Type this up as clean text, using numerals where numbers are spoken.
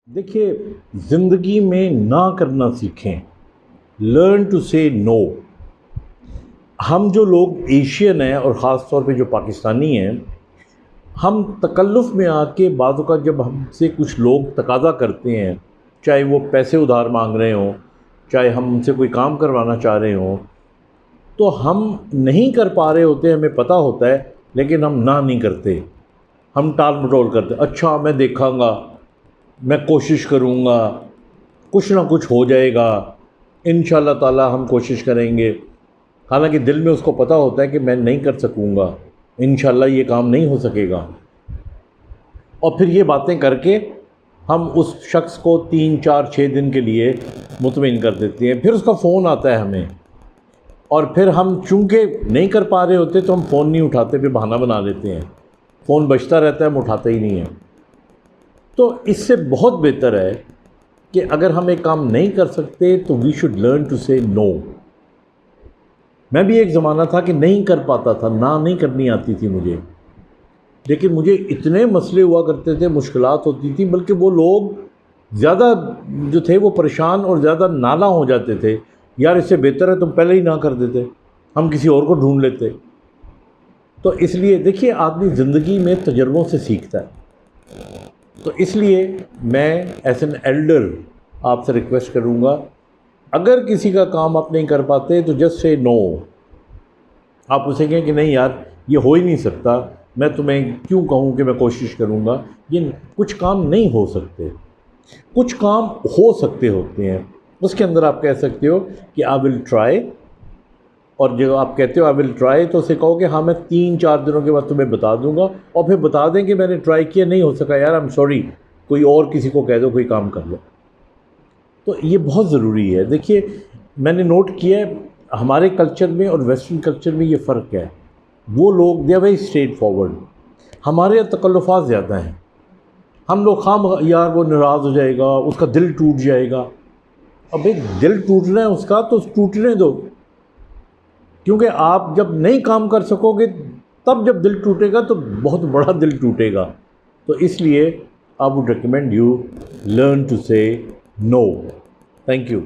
देखिए, ज़िंदगी में ना करना सीखें। Learn to say no. हम जो लोग एशियन हैं और ख़ास तौर पे जो पाकिस्तानी हैं, हम तकल्लुफ़ में आके बाज़ औक़ात जब हमसे कुछ लोग तकाज़ा करते हैं, चाहे वो पैसे उधार मांग रहे हों, चाहे हम उनसे कोई काम करवाना चाह रहे हों, तो हम नहीं कर पा रहे होते, हमें पता होता है, लेकिन हम ना नहीं करते। हम टाल-मटोल करते, अच्छा मैं देखूँगा, मैं कोशिश करूँगा, कुछ ना कुछ हो जाएगा, इंशाअल्लाह ताला हम कोशिश करेंगे। हालांकि दिल में उसको पता होता है कि मैं नहीं कर सकूँगा, इंशाअल्लाह ये काम नहीं हो सकेगा। और फिर ये बातें करके हम उस शख्स को 3, 4, 6 दिन के लिए मुतमईन कर देते हैं। फिर उसका फ़ोन आता है हमें, और फिर हम चूँकि नहीं कर पा रहे होते तो हम फ़ोन नहीं उठाते, फिर बहाना बना लेते हैं। फ़ोन बजता रहता है, हम उठाते ही नहीं हैं। तो इससे बहुत बेहतर है कि अगर हम एक काम नहीं कर सकते तो we should learn to say no. मैं भी एक ज़माना था कि नहीं कर पाता था, ना नहीं करनी आती थी मुझे, लेकिन मुझे इतने मसले हुआ करते थे, मुश्किलात होती थी, बल्कि वो लोग ज़्यादा जो थे वो परेशान और ज़्यादा नाला हो जाते थे, यार इससे बेहतर है तुम पहले ही ना कर देते, हम किसी और को ढूंढ लेते। तो इसलिए देखिए, आदमी ज़िंदगी में तजर्बों से सीखता है। तो इसलिए मैं एज एन एल्डर आपसे रिक्वेस्ट करूँगा, अगर किसी का काम आप नहीं कर पाते तो जस्ट से नो। आप उसे कहें कि नहीं यार, ये हो ही नहीं सकता, मैं तुम्हें क्यों कहूँ कि मैं कोशिश करूँगा। ये कुछ काम नहीं हो सकते, कुछ काम हो सकते होते हैं। उसके अंदर आप कह सकते हो कि आई विल ट्राई, और जब आप कहते हो आई विल ट्राई तो उसे कहो कि हाँ मैं 3-4 दिनों के बाद तुम्हें बता दूंगा, और फिर बता दें कि मैंने ट्राई किया, नहीं हो सका यार, आई एम सॉरी, कोई और किसी को कह दो कोई काम कर लो। तो ये बहुत ज़रूरी है। देखिए, मैंने नोट किया है हमारे कल्चर में और वेस्टर्न कल्चर में ये फ़र्क है। वो लोग they are very straightforward, हमारे यहाँ तकल्लुफ़ात ज़्यादा हैं। हम लोग खाम यार वो नाराज़ हो जाएगा, उसका दिल टूट जाएगा। अबे दिल टूटना है उसका तो टूटने दो, क्योंकि आप जब नहीं काम कर सकोगे तब जब दिल टूटेगा तो बहुत बड़ा दिल टूटेगा। तो इसलिए I would recommend you learn to say no. Thank you.